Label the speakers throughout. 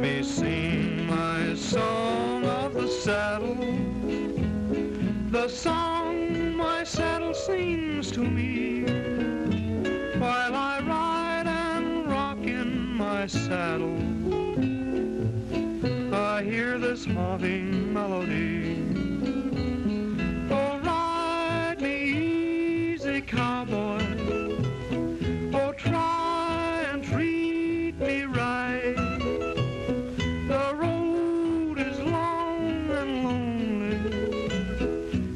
Speaker 1: me sing my song of the saddle, the song my saddle sings to me, while I ride and rock in my saddle. I hear this haunting melody. Oh, ride me easy, cowboy. Oh, try and treat me right. The road is long and lonely,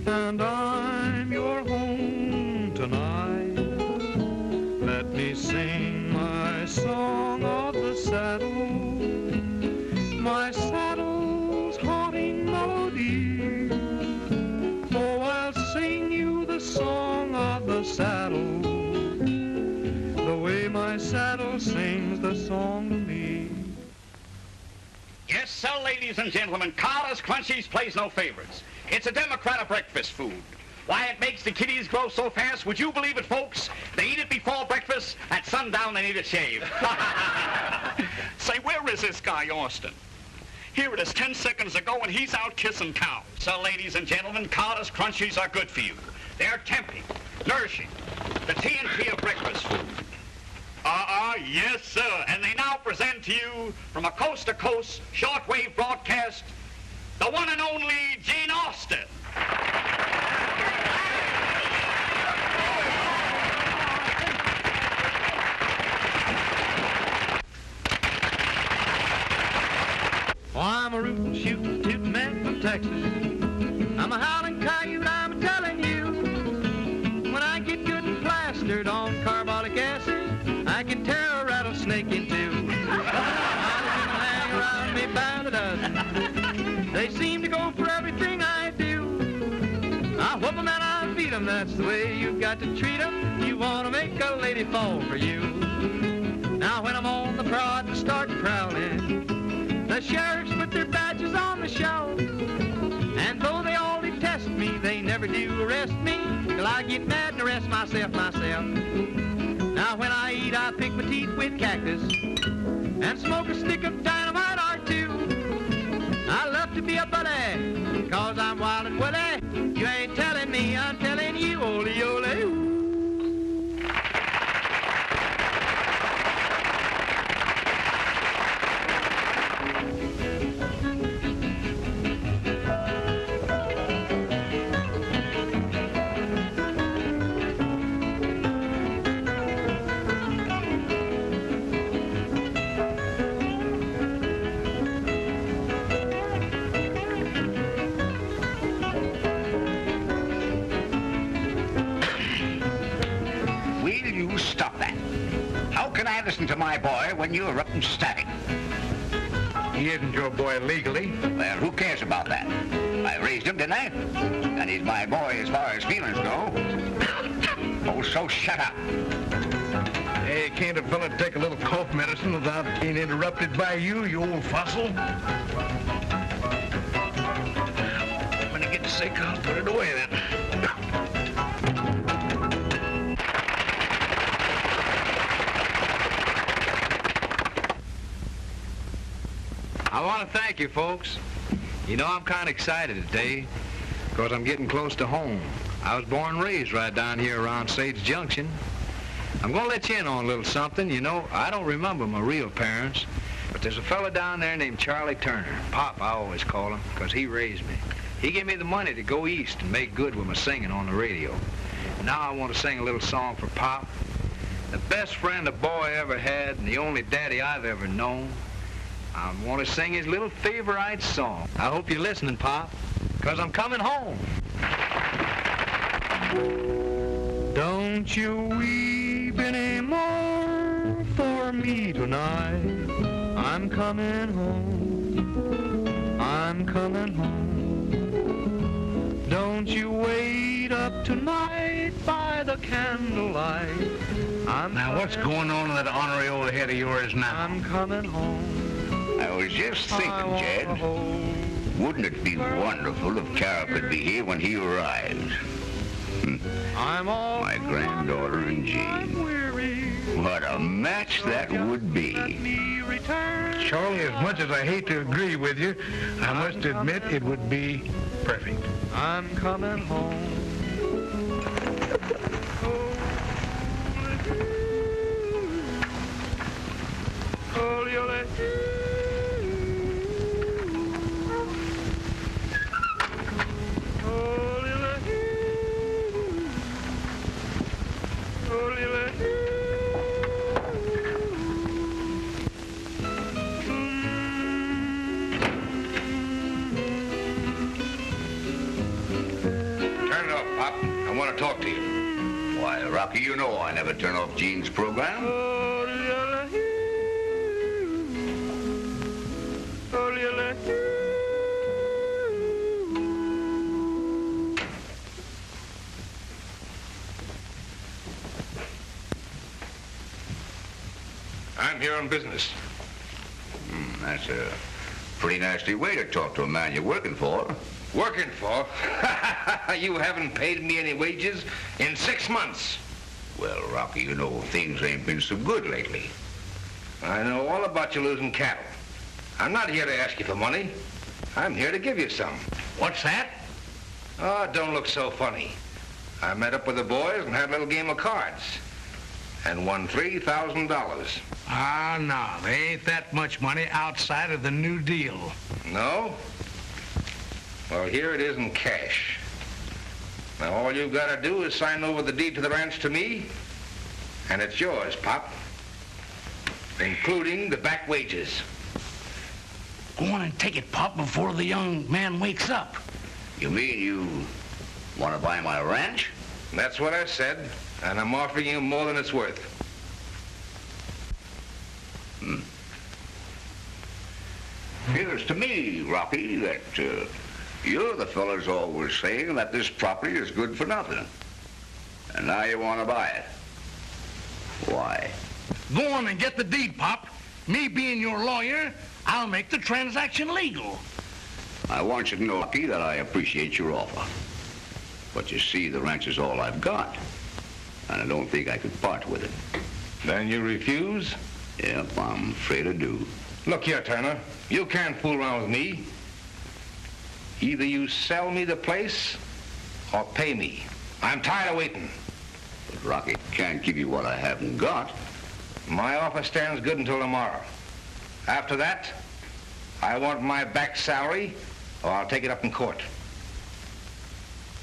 Speaker 1: and I'm your home tonight. Let me sing my song of the saddle, my saddle's haunting melody. Oh, I'll sing you the song of the saddle, the way my saddle sings the song to me.
Speaker 2: Yes, sir, ladies and gentlemen, Carter's Crunchies plays no favorites. It's a democratic breakfast food. Why it makes the kiddies grow so fast, would you believe it, folks? They eat it before breakfast, at sundown they need a shave.
Speaker 3: Say, where is this guy, Austin? Here it is 10 seconds ago, and he's out kissing cows.
Speaker 2: So, ladies and gentlemen, Carter's Crunchies are good for you. They're tempting, nourishing, the TNT of breakfast food.
Speaker 3: Yes, sir.
Speaker 2: And they now present to you, from a coast-to-coast shortwave broadcast, the one and only Gene Austin.
Speaker 1: Oh, I'm a rootin', shootin', tootin' man from Texas. I'm a howling coyote, I'm telling you. When I get good and plastered on carbolic acid, I can tear a rattlesnake in two. I'll hang around me by the dozen. They seem to go for everything I do. I whoop 'em and I beat 'em, that's the way you've got to treat 'em. You want to make a lady fall for you. Now when I'm on the prod and start prowling, the sheriffs put their badges on the shelf. And though they all detest me, they never do arrest me, till I get mad and arrest myself. Now when I eat, I pick my teeth with cactus and smoke a stick of dynamite or two. I love to be a buddy, cause I'm wild and woolly. You ain't telling me, I'm telling you, ole ole.
Speaker 2: Listen to my boy when you're up and static.
Speaker 4: He isn't your boy legally.
Speaker 2: Well, who cares about that? I raised him, didn't I? And he's my boy as far as feelings go. Oh, so shut up.
Speaker 4: Hey, can't a fella take a little cough medicine without being interrupted by you old fossil? When I get sick, I'll put it away then.
Speaker 5: I want to thank you, folks. You know, I'm kind of excited today because I'm getting close to home. I was born and raised right down here around Sage Junction. I'm going to let you in on a little something. You know, I don't remember my real parents, but there's a fella down there named Charlie Turner. Pop, I always call him, because he raised me. He gave me the money to go east and make good with my singing on the radio. Now I want to sing a little song for Pop, the best friend a boy ever had and the only daddy I've ever known. I want to sing his little favorite song. I hope you're listening, Pop, because I'm coming home.
Speaker 1: Don't you weep anymore for me tonight. I'm coming home. I'm coming home. Don't you wait up tonight by the candlelight.
Speaker 4: Now, what's going on in that ornery old head of yours now?
Speaker 1: I'm coming home.
Speaker 2: I was just thinking, Jed, wouldn't it be wonderful if Carol could be here when he arrives? My granddaughter and Jean. What a match that would be.
Speaker 1: turn.
Speaker 4: Charlie, as much as I hate to agree with you, I must admit it would be perfect.
Speaker 1: I'm coming home.
Speaker 4: Talk to you.
Speaker 6: Why, Rocky, you know I never turn off Gene's program.
Speaker 4: I'm here on business.
Speaker 6: That's a pretty nasty way to talk to a man you're working for.
Speaker 4: Working for? You haven't paid me any wages in 6 months.
Speaker 6: Well, Rocky, you know things ain't been so good lately.
Speaker 4: I know all about you losing cattle. I'm not here to ask you for money. I'm here to give you some.
Speaker 3: What's that?
Speaker 4: Oh, don't look so funny. I met up with the boys and had a little game of cards and won $3,000.
Speaker 3: Ah, no, there ain't that much money outside of the New Deal.
Speaker 4: No? Well, here it is in cash. Now, all you've got to do is sign over the deed to the ranch to me, and it's yours, Pop, including the back wages.
Speaker 3: Go on and take it, Pop, before the young man wakes up.
Speaker 6: You mean you want to buy my ranch?
Speaker 4: That's what I said, and I'm offering you more than it's worth.
Speaker 6: Appears to me, Rocky, that you're the fellas always saying that this property is good for nothing. And now you want to buy it. Why?
Speaker 3: Go on and get the deed, Pop. Me being your lawyer, I'll make the transaction legal.
Speaker 6: I want you to know, Rocky, that I appreciate your offer. But you see, the ranch is all I've got. And I don't think I could part with it.
Speaker 4: Then you refuse?
Speaker 6: Yep, I'm afraid I do.
Speaker 4: Look here, Turner. You can't fool around with me. Either you sell me the place or pay me. I'm tired of waiting.
Speaker 6: But Rocky, can't give you what I haven't got.
Speaker 4: My offer stands good until tomorrow. After that, I want my back salary or I'll take it up in court.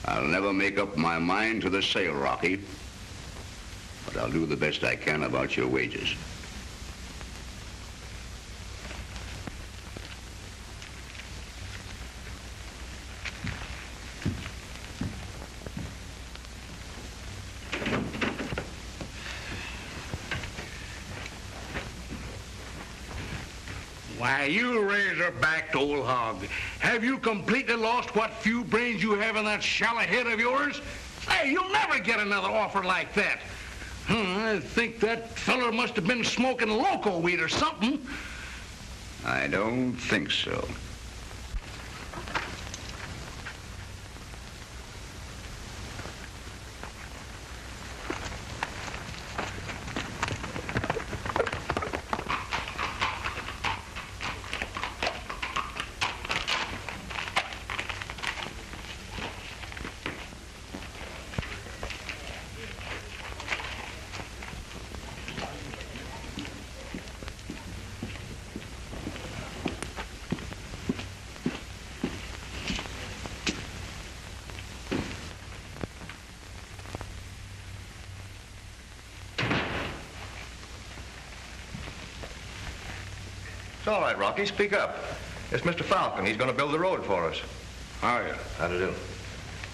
Speaker 6: I'll never make up my mind to the sale, Rocky. But I'll do the best I can about your wages.
Speaker 3: Why, you razor-backed old hog. Have you completely lost what few brains you have in that shallow head of yours? Hey, you'll never get another offer like that. I think that feller must have been smoking loco weed or something.
Speaker 6: I don't think so.
Speaker 7: It's all right, Rocky. Speak up. It's Mr. Falcon. He's going to build the road for us.
Speaker 4: How are you?
Speaker 7: How to do?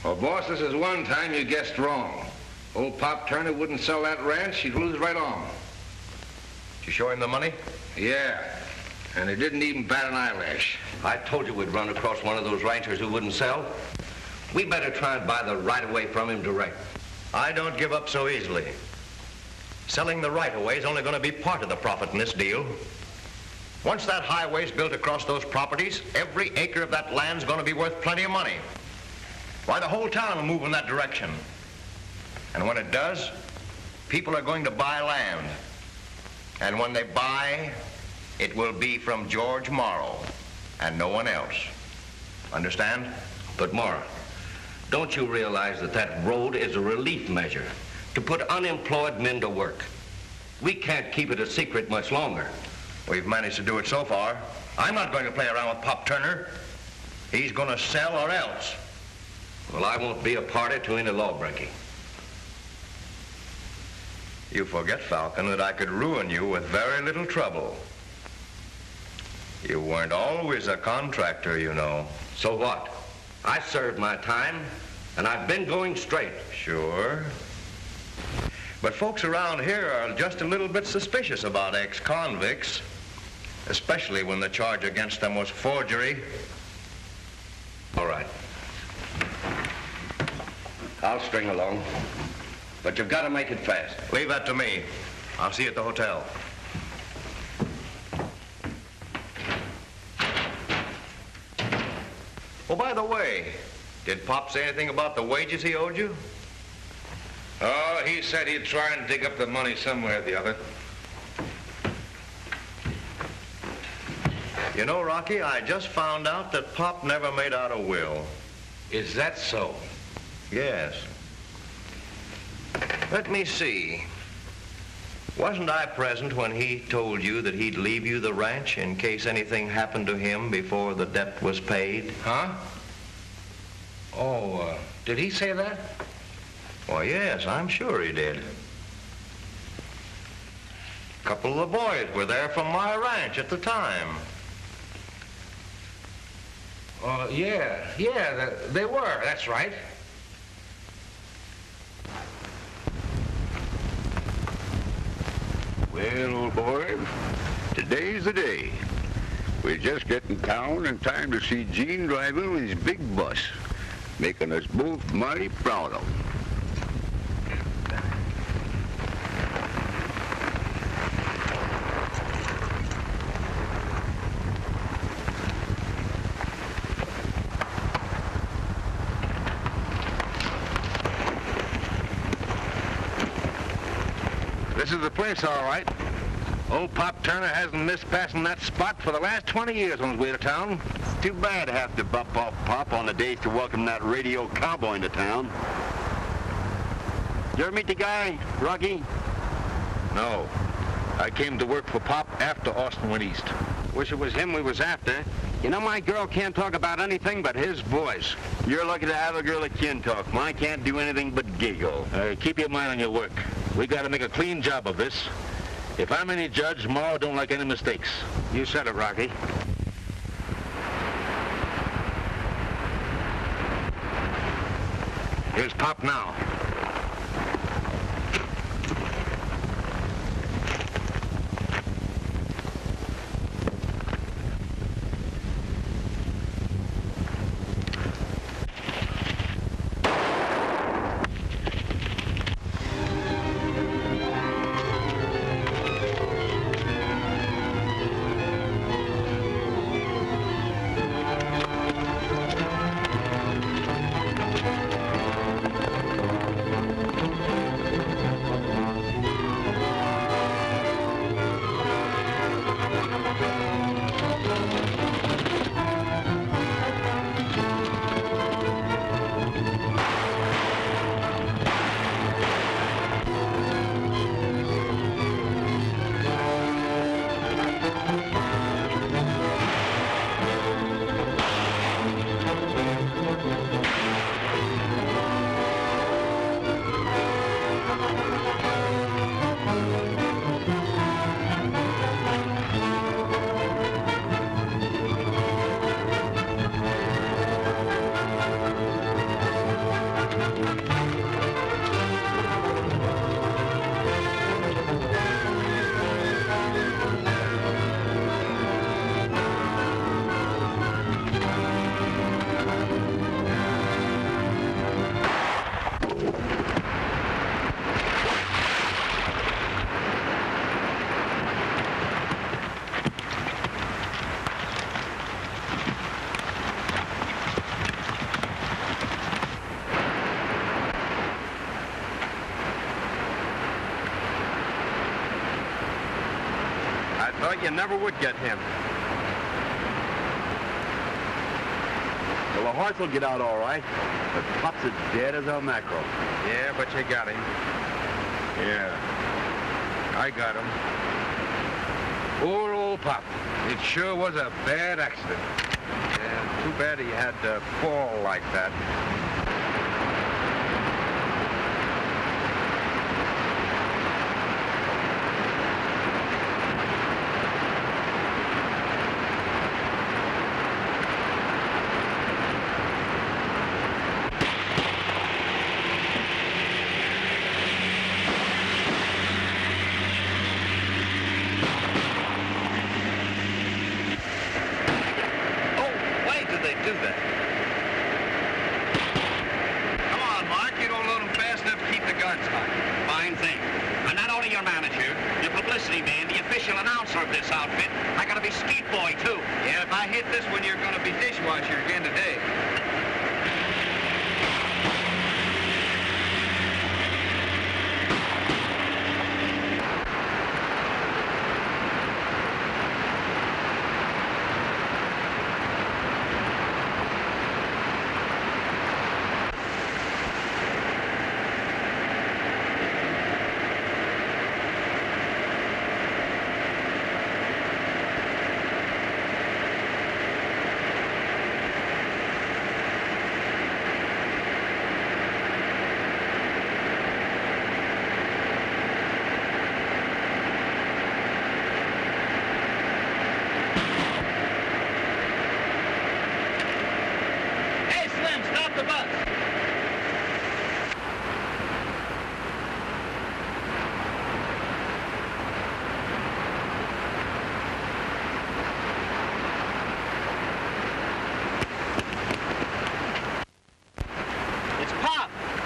Speaker 4: Well, boss, this is one time you guessed wrong. Old Pop Turner wouldn't sell that ranch. He'd lose right on.
Speaker 7: Did you show him the money?
Speaker 4: Yeah, and he didn't even bat an eyelash.
Speaker 7: I told you we'd run across one of those ranchers who wouldn't sell. We better try and buy the right-of-way from him direct. I don't give up so easily. Selling the right-of-way is only going to be part of the profit in this deal. Once that highway's built across those properties, every acre of that land's going to be worth plenty of money. Why, the whole town will move in that direction. And when it does, people are going to buy land. And when they buy, it will be from George Morrow and no one else. Understand? But Morrow, don't you realize that that road is a relief measure to put unemployed men to work? We can't keep it a secret much longer. We've managed to do it so far. I'm not going to play around with Pop Turner. He's going to sell or else. Well, I won't be a party to any lawbreaking. You forget, Falcon, that I could ruin you with very little trouble. You weren't always a contractor, you know. So what? I served my time, and I've been going straight. Sure. But folks around here are just a little bit suspicious about ex-convicts, especially when the charge against them was forgery. All right. I'll string along, but you've got to make it fast. Leave that to me. I'll see you at the hotel. Oh, by the way, did Pop say anything about the wages he owed you?
Speaker 4: Oh, he said he'd try and dig up the money somewhere or the other.
Speaker 7: You know, Rocky, I just found out that Pop never made out a will.
Speaker 4: Is that so?
Speaker 7: Yes. Let me see. Wasn't I present when he told you that he'd leave you the ranch in case anything happened to him before the debt was paid?
Speaker 4: Huh? Oh, did he say that?
Speaker 7: Well, yes, I'm sure he did. A couple of the boys were there from my ranch at the time.
Speaker 4: Yeah, they were, that's right.
Speaker 6: Well, old boy, today's the day. We just get in town in time to see Gene driving with his big bus, making us both mighty proud of him.
Speaker 3: This is the place, all right. Old Pop Turner hasn't missed passing that spot for the last 20 years on his way to town.
Speaker 8: Too bad to have to bump off Pop on the days to welcome that radio cowboy into town. Did you ever meet the guy, Rocky?
Speaker 3: No. I came to work for Pop after Austin went east. Wish it was him we was after. You know, my girl can't talk about anything but his voice.
Speaker 8: You're lucky to have a girl that can talk. Mine can't do anything but giggle.
Speaker 3: Keep your mind on your work. We got to make a clean job of this. If I'm any judge, Morrow don't like any mistakes. You said it, Rocky. Here's Pop now.
Speaker 9: thought you never would get him.
Speaker 8: Well, the horse will get out all right, but Pop's as dead as a mackerel.
Speaker 5: Yeah, but you got him.
Speaker 4: Yeah, I got him. Poor old Pop. It sure was a bad accident.
Speaker 5: Yeah, too bad he had to fall like that.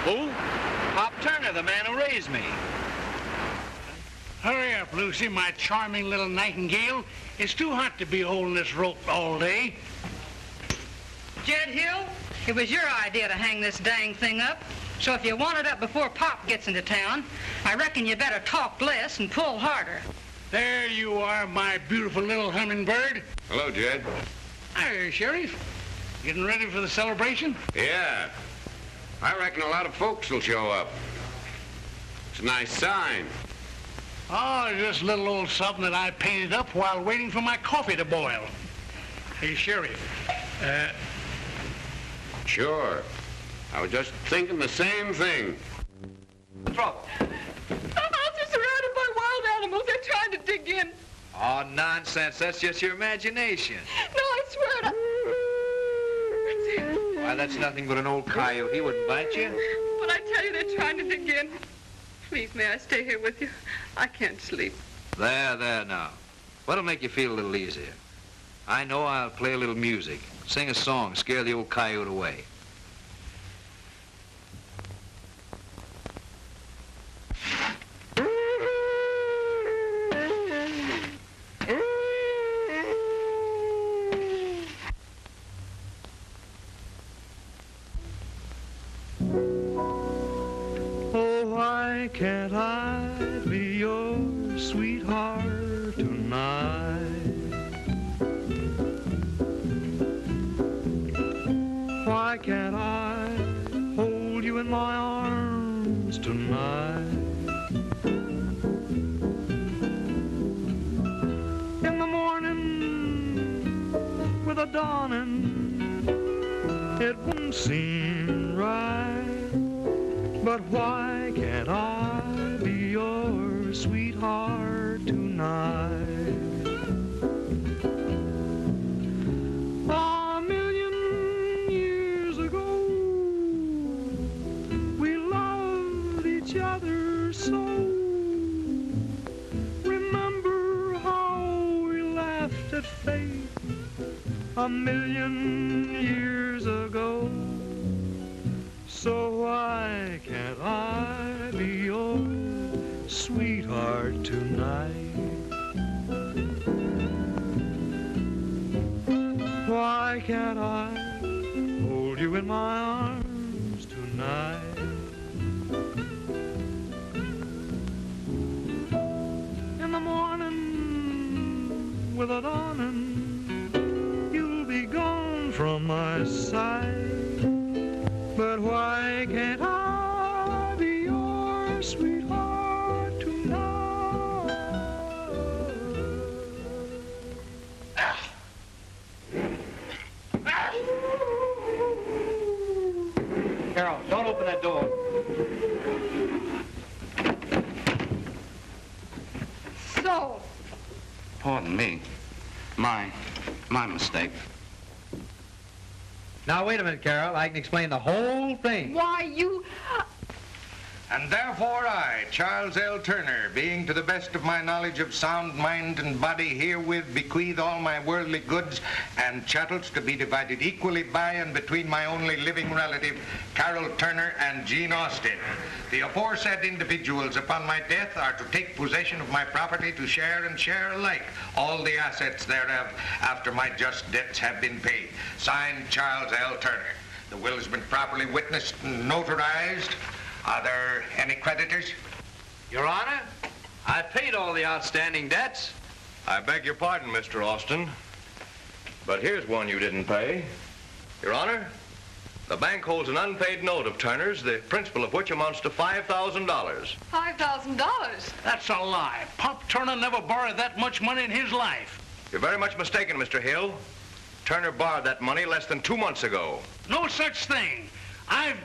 Speaker 2: Who? Pop Turner, the man who raised me.
Speaker 3: Hurry up, Lucy, my charming little nightingale. It's too hot to be holding this rope all day.
Speaker 10: Jed Hill, it was your idea to hang this dang thing up. So if you want it up before Pop gets into town, I reckon you better talk less and pull harder.
Speaker 3: There you are, my beautiful little hummingbird.
Speaker 4: Hello, Jed.
Speaker 3: Hi, Sheriff. Getting ready for the celebration?
Speaker 11: Yeah. I reckon a lot of folks will show up. It's a nice sign.
Speaker 3: Oh, just a little old something that I painted up while waiting for my coffee to boil. Hey, Sheriff.
Speaker 11: Sure. I was just thinking the same thing.
Speaker 2: What's wrong?
Speaker 12: The house is surrounded by wild animals. They're trying to dig in.
Speaker 5: Oh, nonsense. That's just your imagination.
Speaker 12: No, I swear it.
Speaker 5: Why, that's nothing but an old coyote. He wouldn't bite you.
Speaker 12: But I tell you, they're trying to dig in. Please, may I stay here with you? I can't sleep.
Speaker 5: There now. What'll make you feel a little easier? I know I'll play a little music. Sing a song, scare the old coyote away.
Speaker 1: Why can't I be your sweetheart tonight? Why can't I hold you in my arms tonight? In the morning with the dawning, it wouldn't seem right. But why can't I be your sweetheart tonight? A million years ago, we loved each other so. Remember how we laughed at fate a million years ago? So why can't I be your sweetheart tonight? Why can't I hold you in my arms tonight? In the morning with the dawning, you'll be gone from my side. But why can't I be your sweetheart tonight?
Speaker 5: Carol, don't open that door.
Speaker 10: So,
Speaker 6: Pardon me. My mistake.
Speaker 5: Now, wait a minute, Carol. I can explain the whole thing.
Speaker 12: Why, you...
Speaker 4: And therefore I, Charles L. Turner, being to the best of my knowledge of sound mind and body, herewith bequeath all my worldly goods and chattels to be divided equally by and between my only living relative, Carol Turner and Jean Austin. The aforesaid individuals upon my death are to take possession of my property to share and share alike all the assets thereof after my just debts have been paid. Signed, Charles L. Turner. The will has been properly witnessed and notarized. Are there any creditors?
Speaker 7: Your Honor, I paid all the outstanding debts. I beg your pardon, Mr. Austin, but here's one you didn't pay. Your Honor, the bank holds an unpaid note of Turner's, the principal of which amounts to $5,000.
Speaker 12: $5,000?
Speaker 3: That's a lie. Pop Turner never borrowed that much money in his life.
Speaker 7: You're very much mistaken, Mr. Hill. Turner borrowed that money less than 2 months ago.
Speaker 3: No such thing. I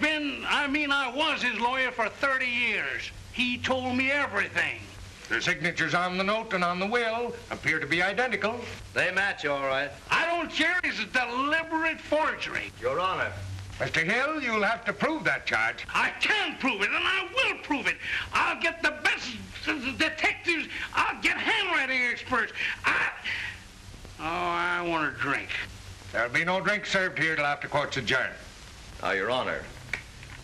Speaker 3: was his lawyer for 30 years. He told me everything.
Speaker 4: The signatures on the note and on the will appear to be identical.
Speaker 5: They match, all right.
Speaker 3: I don't care. It's a deliberate forgery.
Speaker 7: Your Honor.
Speaker 4: Mr. Hill, you'll have to prove that charge.
Speaker 3: I can prove it, and I will prove it. I'll get the best detectives. I'll get handwriting experts. I want a drink.
Speaker 4: There'll be no drink served here till after court's adjourned.
Speaker 7: Now, Your Honor,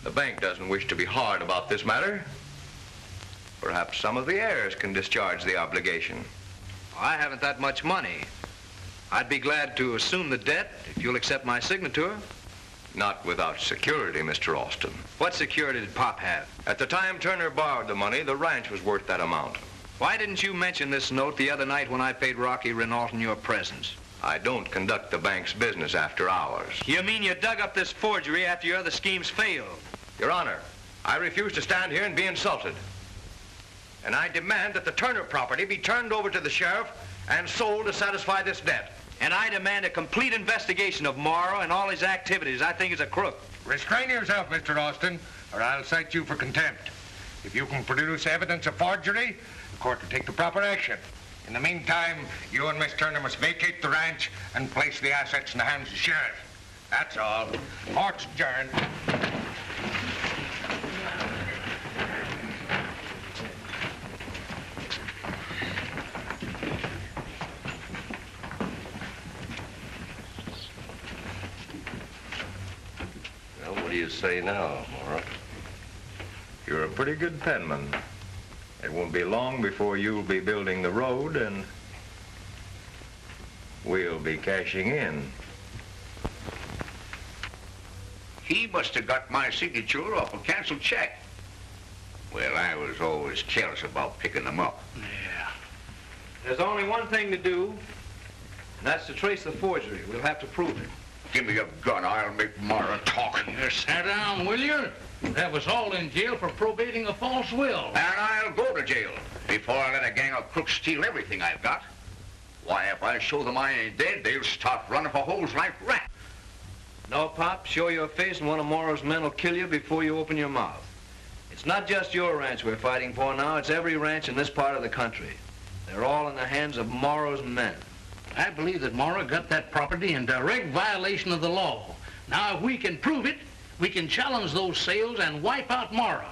Speaker 7: the bank doesn't wish to be hard about this matter. Perhaps some of the heirs can discharge the obligation.
Speaker 5: I haven't that much money. I'd be glad to assume the debt if you'll accept my signature.
Speaker 7: Not without security, Mr. Austin.
Speaker 5: What security did Pop have?
Speaker 7: At the time Turner borrowed the money, the ranch was worth that amount.
Speaker 5: Why didn't you mention this note the other night when I paid Rocky Renault in your presence?
Speaker 7: I don't conduct the bank's business after hours.
Speaker 5: You mean you dug up this forgery after your other schemes failed?
Speaker 7: Your Honor, I refuse to stand here and be insulted. And I demand that the Turner property be turned over to the sheriff and sold to satisfy this debt.
Speaker 5: And I demand a complete investigation of Morrow and all his activities. I think he's a crook.
Speaker 4: Restrain yourself, Mr. Austin, or I'll cite you for contempt. If you can produce evidence of forgery, the court will take the proper action. In the meantime, you and Miss Turner must vacate the ranch and place the assets in the hands of the sheriff. That's all. Court's adjourned.
Speaker 7: Well, what do you say now, Morrow? You're a pretty good penman. It won't be long before you'll be building the road, and we'll be cashing in.
Speaker 6: He must have got my signature off a canceled check. Well, I was always careless about picking them up.
Speaker 3: Yeah.
Speaker 5: There's only one thing to do, and that's to trace the forgery. We'll have to prove it.
Speaker 6: Give me a gun. I'll make Mara talk.
Speaker 3: Sit down, will you? Have us all in jail for probating a false will.
Speaker 6: And I'll go to jail before I let a gang of crooks steal everything I've got. Why, if I show them I ain't dead, they'll start running for holes like rats.
Speaker 5: No, Pop, show your face and one of Morrow's men will kill you before you open your mouth. It's not just your ranch we're fighting for now. It's every ranch in this part of the country. They're all in the hands of Morrow's men.
Speaker 3: I believe that Morrow got that property in direct violation of the law. Now, if we can prove it, we can challenge those sales and wipe out Morrow.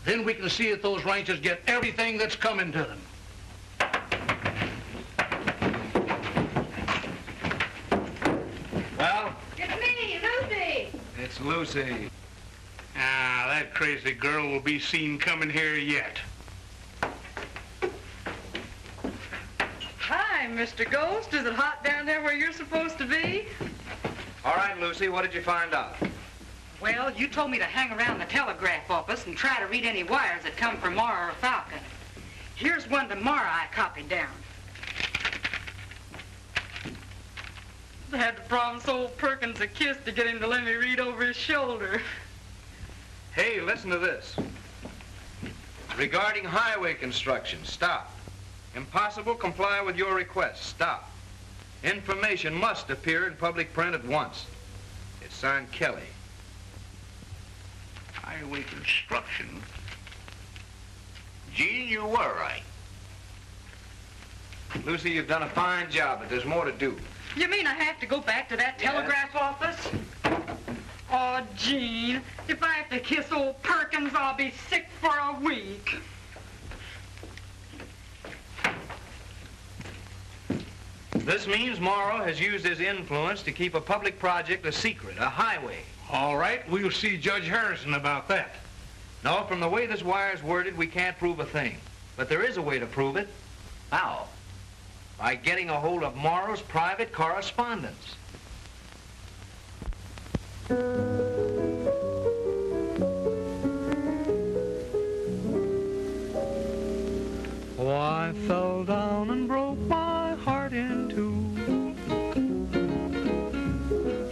Speaker 3: Then we can see if those ranchers get everything that's coming to them.
Speaker 5: Well?
Speaker 12: It's me, Lucy.
Speaker 5: It's Lucy.
Speaker 3: Ah, that crazy girl will be seen coming here yet.
Speaker 12: Hi, Mr. Ghost. Is it hot down there where you're supposed to be?
Speaker 5: All right, Lucy, what did you find out?
Speaker 10: Well, you told me to hang around the telegraph office and try to read any wires that come from Morrow or Falcon. Here's one to Morrow I copied down.
Speaker 12: I had to promise old Perkins a kiss to get him to let me read over his shoulder.
Speaker 5: Hey, listen to this. Regarding highway construction, stop. Impossible, comply with your request. Stop. Information must appear in public print at once. It's signed Kelly.
Speaker 6: Highway construction. Gene, you were right.
Speaker 5: Lucy, you've done a fine job, but there's more to do.
Speaker 10: You mean I have to go back to that telegraph office? Oh, Gene, if I have to kiss old Perkins, I'll be sick for a week.
Speaker 5: This means Morrow has used his influence to keep a public project a secret, a highway.
Speaker 3: All right, we'll see Judge Harrison about that.
Speaker 5: No, from the way this wire's worded, we can't prove a thing. But there is a way to prove it. How? By getting a hold of Morrow's private correspondence.
Speaker 1: Oh, I fell down and broke my heart in two.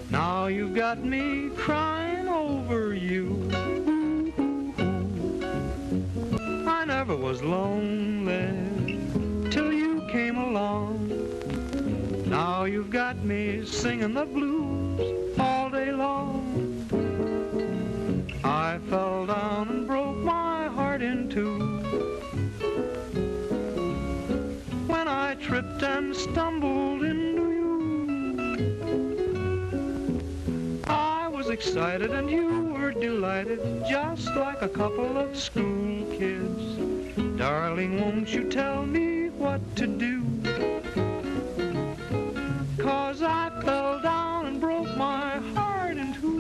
Speaker 1: Now you've got me crying over you. I never was lonely till you came along. Now you've got me singing the blues all day long. I fell down and broke my heart in two. When I tripped and stumbled into you, I was excited and you were delighted, just like a couple of school kids. Darling, won't you tell me what to do? 'Cause I fell down and broke my heart in two.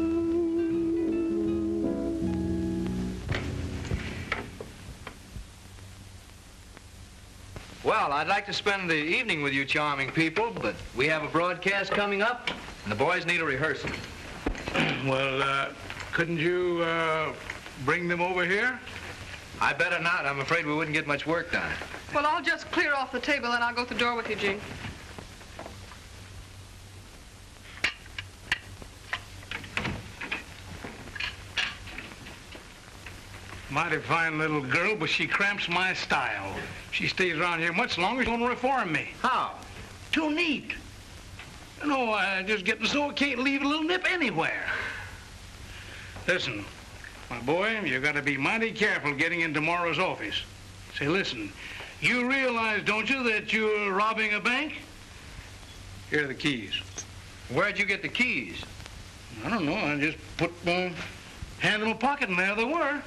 Speaker 5: Well, I'd like to spend the evening with you charming people, but we have a broadcast coming up, and the boys need a rehearsal.
Speaker 3: Well, couldn't you bring them over here?
Speaker 5: I better not. I'm afraid we wouldn't get much work done.
Speaker 12: Well, I'll just clear off the table and I'll go to the door with you, Gene.
Speaker 3: Mighty fine little girl, but she cramps my style. She stays around here much longer, she's gonna reform me.
Speaker 5: How?
Speaker 3: Too neat. You know, I just getting so I can't leave a little nip anywhere. Listen, my boy, you gotta be mighty careful getting in tomorrow's office. Say, listen, you realize, don't you, that you're robbing a bank? Here are the keys.
Speaker 5: Where'd you get the keys?
Speaker 3: I don't know, I just put my hand in my pocket and there they were.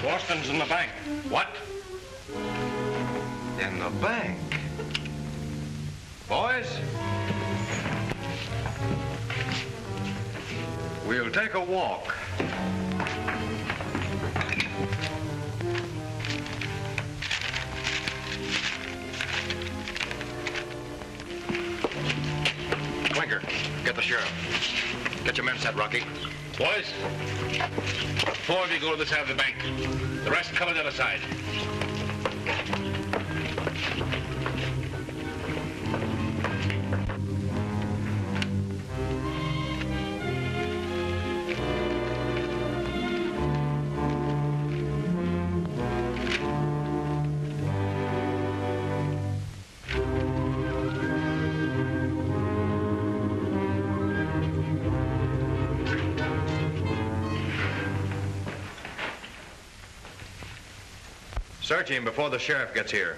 Speaker 7: Boston's in the bank.
Speaker 11: What?
Speaker 7: In the bank? Boys, we'll take a walk.
Speaker 11: Clinker, get the sheriff. Get your men set, Rocky. Boys, 4 of you go to this side of the bank. The rest cover the other side.
Speaker 7: Search him before the sheriff gets here.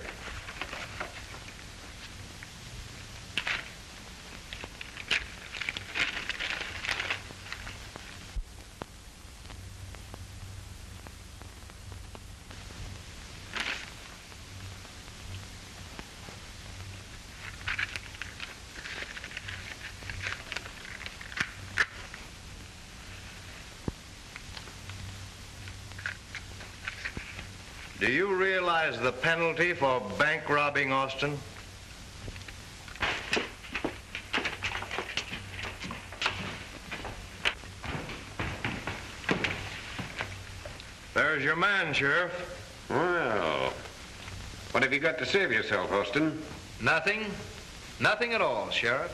Speaker 7: Do you realize the penalty for bank robbing, Austin? There's your man, Sheriff.
Speaker 9: Well, what have you got to save yourself, Austin?
Speaker 5: Nothing. Nothing at all, Sheriff.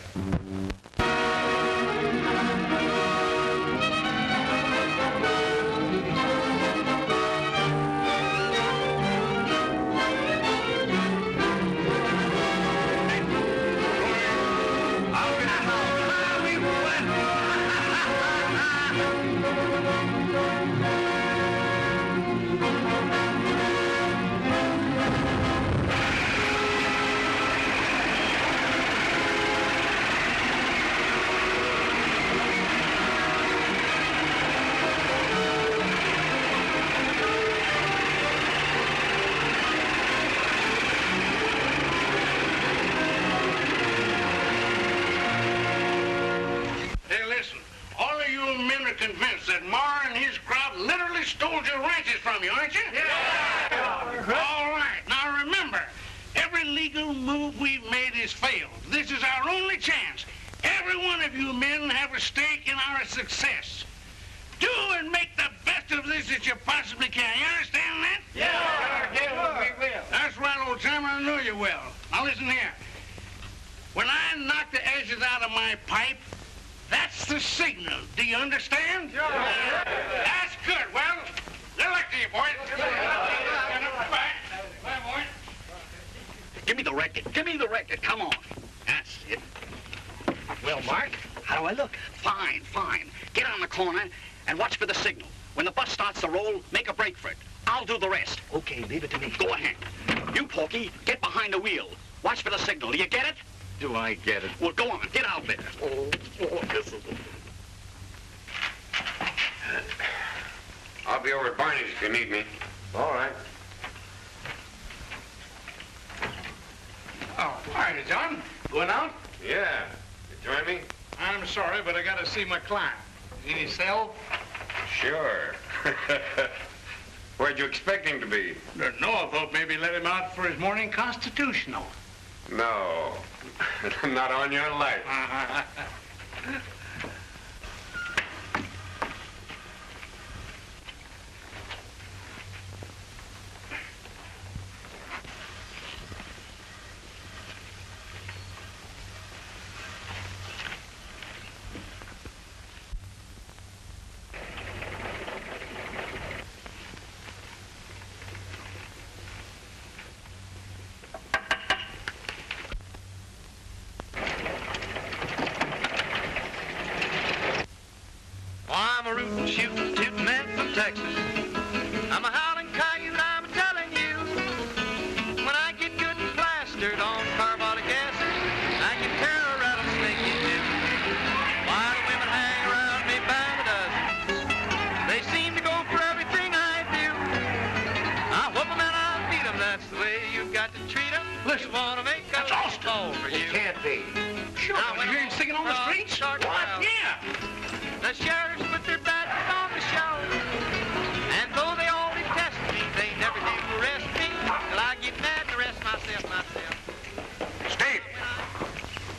Speaker 3: Convinced that Marr and his crowd literally stole your ranches from you, aren't you? Yeah. All right. Now remember, every legal move we've made has failed. This is our only chance. Every one of you men have a stake in our success. Do and make the best of this that you possibly can. You understand that? Yeah. We will. That's right, old timer. I know you will. Now listen here. When I knock the ashes out of my pipe, that's the signal. Do you understand? Yeah. That's good. Well, good luck to you, boys.
Speaker 2: Give me the record. Give me the record. Come on. That's it. Well, Mark, how do I look? Fine, fine. Get on the corner and watch for the signal. When the bus starts to roll, make a break for it. I'll do the rest. Okay, leave it to me. Go ahead. You, Porky, get behind the wheel. Watch for the signal. Do you get it?
Speaker 9: Do I get it?
Speaker 2: Well, go on. Get out there.
Speaker 9: I'll be over at Barney's if you need me.
Speaker 7: All right.
Speaker 3: Oh, hi, John. Going out?
Speaker 9: Yeah. You join me?
Speaker 3: I'm sorry, but I got to see my client. Any cell?
Speaker 9: Sure. Where'd you expect him to be?
Speaker 3: Don't know. I thought maybe let him out for his morning constitutional.
Speaker 9: No. Not on your life.
Speaker 1: I'm a rootin', shootin', tootin' man from Texas. I'm a howlin' coyote, I'm telling you. When I get good and plastered on carbolic acid, I can tear a rattlesnake in two. Why the women hang around me by the dozen? They seem to go for everything I do. I whoop 'em and I beat 'em, that's the way you've got to treat 'em.
Speaker 3: Listen,
Speaker 1: you wanna make
Speaker 3: that's
Speaker 1: a
Speaker 3: Austin.
Speaker 1: fall for you.
Speaker 7: It can't be.
Speaker 3: Sure. You hear him singing on the streets?
Speaker 1: What?
Speaker 3: Yeah.
Speaker 1: The sheriffs put their badges on the show. And though they all detest me, they never do arrest me till I get mad and arrest myself.
Speaker 9: Steve!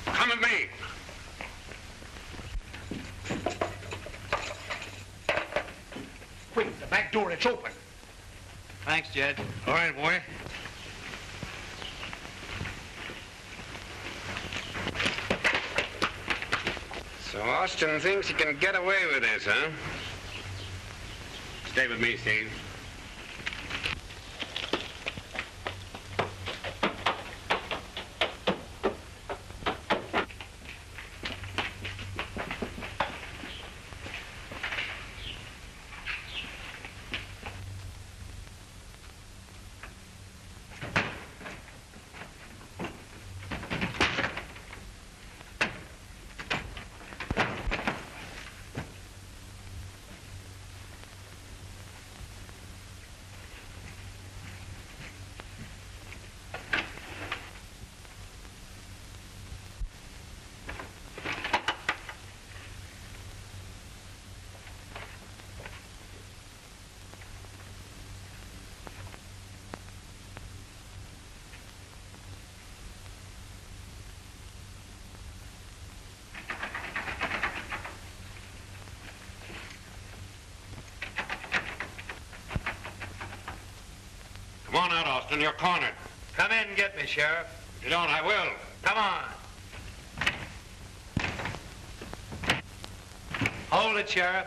Speaker 9: Come with me.
Speaker 3: Quick, the back door, it's open.
Speaker 5: Thanks, Judge.
Speaker 3: All right, boy.
Speaker 9: So Austin thinks he can get away with this, huh? Stay with me, Steve.
Speaker 11: on out, Austin. You're cornered.
Speaker 5: Come in and get me, Sheriff.
Speaker 11: If you don't, I will.
Speaker 5: Come on. Hold it, Sheriff.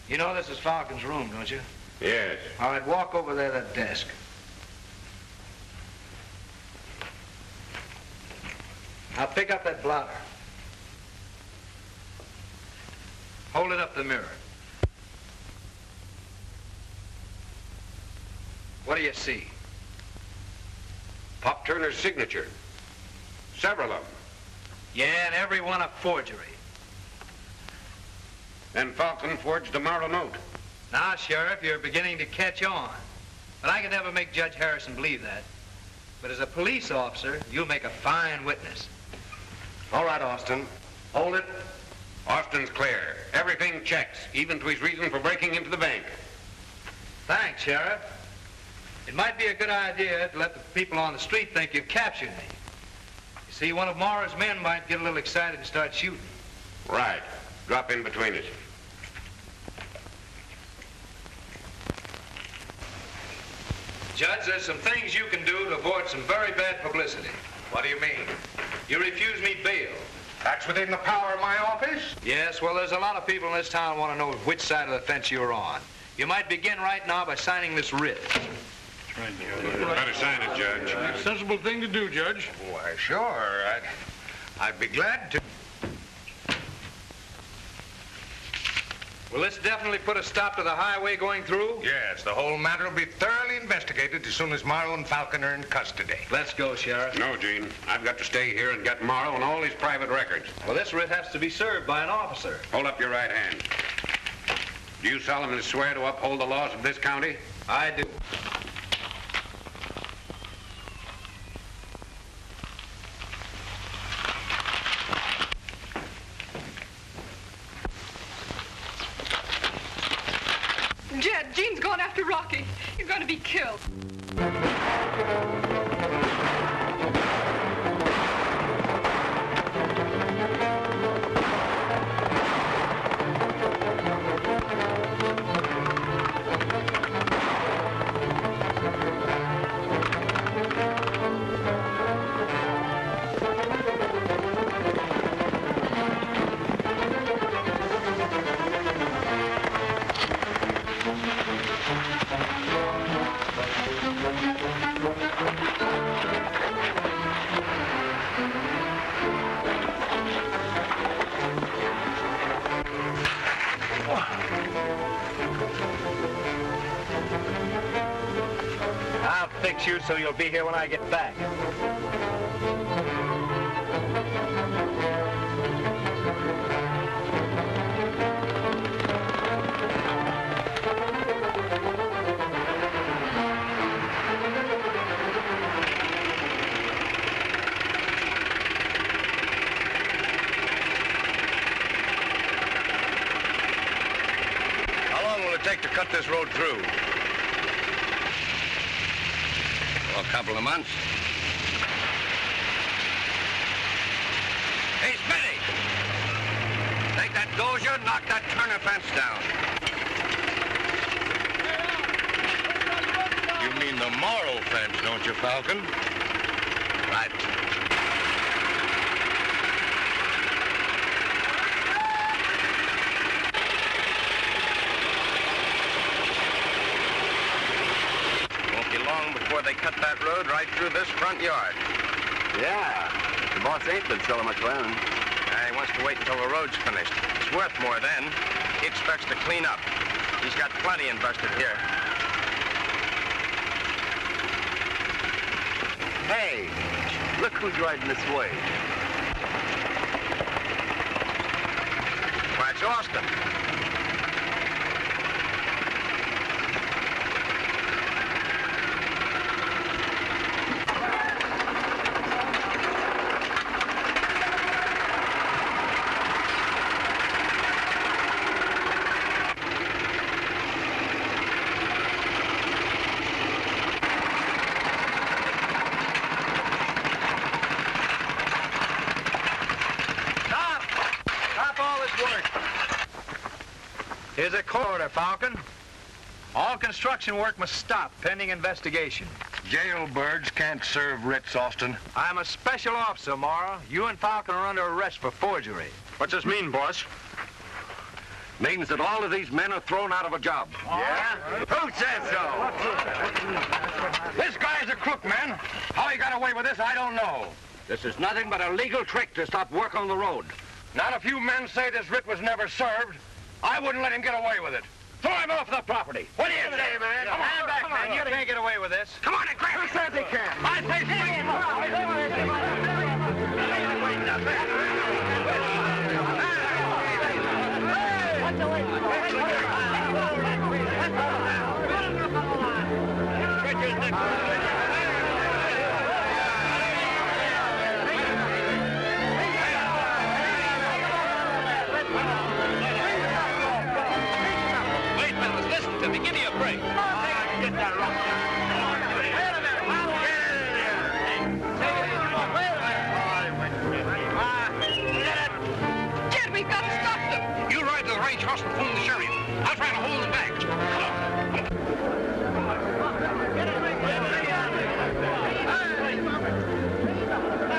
Speaker 5: You know this is Falcon's room, don't you?
Speaker 11: Yes.
Speaker 5: All right, walk over there to that desk. Now pick up that blotter. Hold it up to the mirror. What do you see?
Speaker 11: Pop Turner's signature. Several of them.
Speaker 5: Yeah, and every one a forgery.
Speaker 11: Then Falcon forged a Marlowe note.
Speaker 5: Now, Sheriff, you're beginning to catch on. But I could never make Judge Harrison believe that. But as a police officer, you'll make a fine witness.
Speaker 11: All right, Austin. Hold it. Austin's clear. Everything checks, even to his reason for breaking into the bank.
Speaker 5: Thanks, Sheriff. It might be a good idea to let the people on the street think you've captured me. You see, one of Morrow's men might get a little excited and start shooting.
Speaker 11: Right. Drop in between us.
Speaker 5: Judge, there's some things you can do to avoid some very bad publicity.
Speaker 4: What do you mean?
Speaker 5: You refuse me bail.
Speaker 4: That's within the power of my office?
Speaker 5: Yes, well, there's a lot of people in this town who want to know which side of the fence you're on. You might begin right now by signing this writ.
Speaker 11: Better sign it, Judge.
Speaker 3: Sensible thing to do, Judge.
Speaker 4: Why, sure. I'd be glad to.
Speaker 5: Will this definitely put a stop to the highway going through?
Speaker 4: Yes, the whole matter will be thoroughly investigated as soon as Morrow and Falcon are in custody.
Speaker 5: Let's go, Sheriff.
Speaker 11: No, Gene. I've got to stay here and get Morrow and all his private records.
Speaker 5: Well, this writ has to be served by an officer.
Speaker 11: Hold up your right hand. Do you solemnly swear to uphold the laws of this county?
Speaker 5: I do.
Speaker 12: Jed, Gene's gone after Rocky. You're going to be killed.
Speaker 5: I'll fix you so you'll be here when I get back.
Speaker 7: How long will it take to cut this road through? A couple of months. Hey, Smitty! Take that dozer and knock that Turner fence down. You mean the Morrow fence, don't you, Falcon? Right. Before they cut that road right through this front yard.
Speaker 8: Yeah. The boss ain't been selling much land.
Speaker 7: He wants to wait until the road's finished. It's worth more then. He expects to clean up. He's got plenty invested here.
Speaker 8: Hey, look who's riding this way.
Speaker 7: Why, it's Austin.
Speaker 5: Here's a quarter, Falcon. All construction work must stop pending investigation.
Speaker 7: Jailbirds can't serve writs, Austin.
Speaker 5: I'm a special officer, Mara. You and Falcon are under arrest for forgery.
Speaker 11: What's this mean, boss?
Speaker 7: Means that all of these men are thrown out of a job.
Speaker 11: Yeah? Who says so?
Speaker 7: This guy's a crook, man. How he got away with this, I don't know. This is nothing but a legal trick to stop work on the road. Not if you men say this writ was never served. I wouldn't let him get away with it. Throw him off the property. What do you say, man?
Speaker 5: Come on, back, man. You can't get away with this.
Speaker 7: Come on and grab him. Who says he can? I say
Speaker 11: Give me a break.
Speaker 7: Get that rock down. Wait a minute.
Speaker 10: Jed, we've got to stop them.
Speaker 7: You ride to the range house and phone the sheriff. I'll try to hold them back.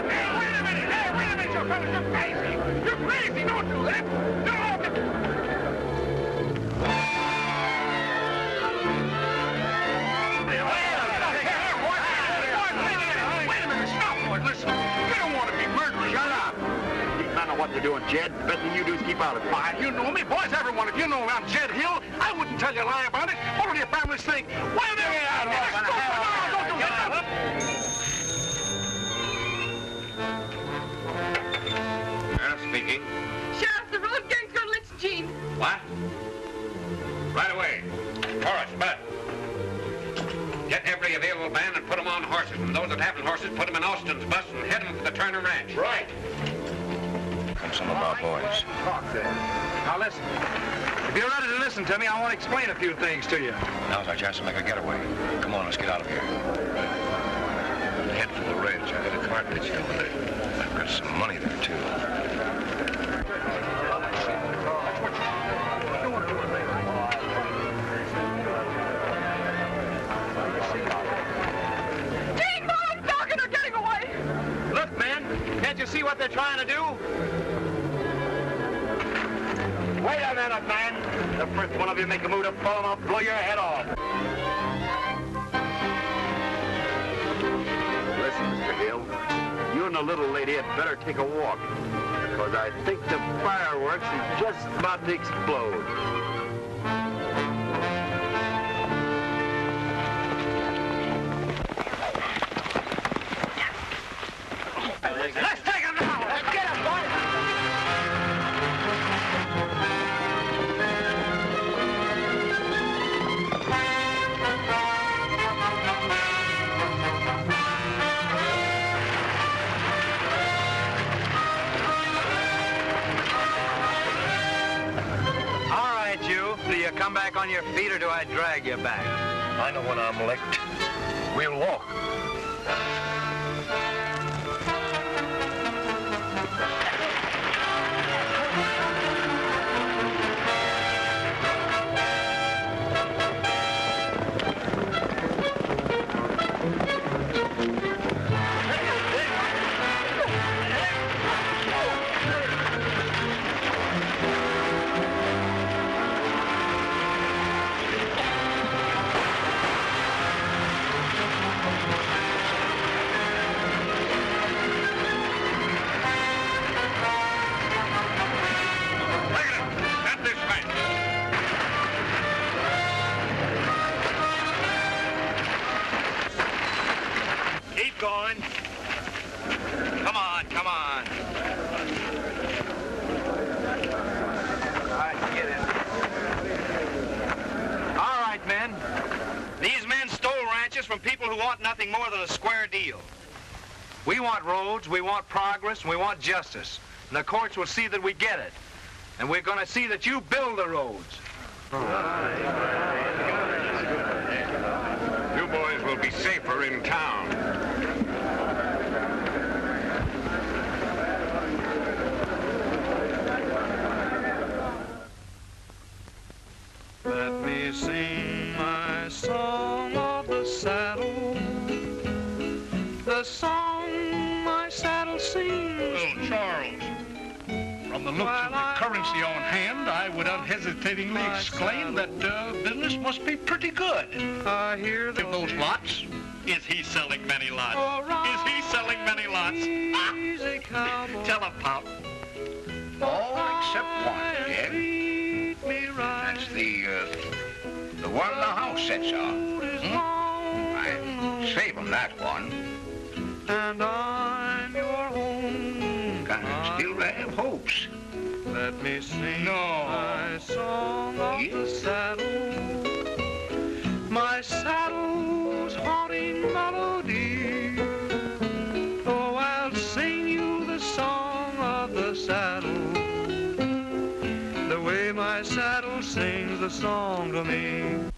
Speaker 7: Hey, wait a minute, you fellas, you're crazy. You're crazy, don't do that.
Speaker 8: What you're doing, Jed. The best thing you do is keep out of it.
Speaker 3: Why, you know me, boys, everyone. If you know I'm Jed Hill, I wouldn't tell you a lie about it. What do your families think? Well, there you are. Don't do that.
Speaker 11: Speaking.
Speaker 12: Sheriff, the road gang's gonna lynch Gene.
Speaker 11: What? Right away. Horace, Bud. Get every available band and put them on horses. And those that haven't horses, put them in Austin's bus and head them for the Turner Ranch.
Speaker 7: Right. Come some of our boys.
Speaker 5: Now listen. If you're ready to listen to me, I want to explain a few things to you.
Speaker 7: Now's our chance to make a getaway. Come on, let's get out of here. Head for the ranch. I got a cartridge over there. I've got some money there, too.
Speaker 12: Gene, Mom, Falcon are getting away.
Speaker 5: Look, men, can't you see what they're trying to do? Wait a minute, man. The first one of you make a move to pull them, I'll blow your head off.
Speaker 8: Listen, Mr. Hill, you and the little lady had better take a walk, because I think the fireworks is just about to explode.
Speaker 7: Let's take him now. Let's get him, boys.
Speaker 5: All right, you. Do you come back on your feet or do I drag you back?
Speaker 7: I know when I'm licked. We'll walk.
Speaker 5: Keep going. Come on, come on. All right, get in. All right, men. These men stole ranches from people who want nothing more than a square deal. We want roads, we want progress, and we want justice. And the courts will see that we get it. And we're going to see that you build the roads.
Speaker 11: You boys will be safer in town.
Speaker 1: Let me sing my the song my saddle sings.
Speaker 3: Well, Charles, from the looks of the currency on hand, I would unhesitatingly exclaim that business must be pretty good.
Speaker 1: I hear
Speaker 3: Give those lots.
Speaker 2: Is he selling many lots? Is he selling many lots? Tell him, Pop.
Speaker 6: All except one, Jed. That's the one the house sits on. I'd save him that one.
Speaker 1: And I'm your home.
Speaker 6: Can still have hopes.
Speaker 1: Let me sing my song of the saddle. My saddle's haunting melody. Oh, I'll sing you the song of the saddle. The way my saddle sings the song to me.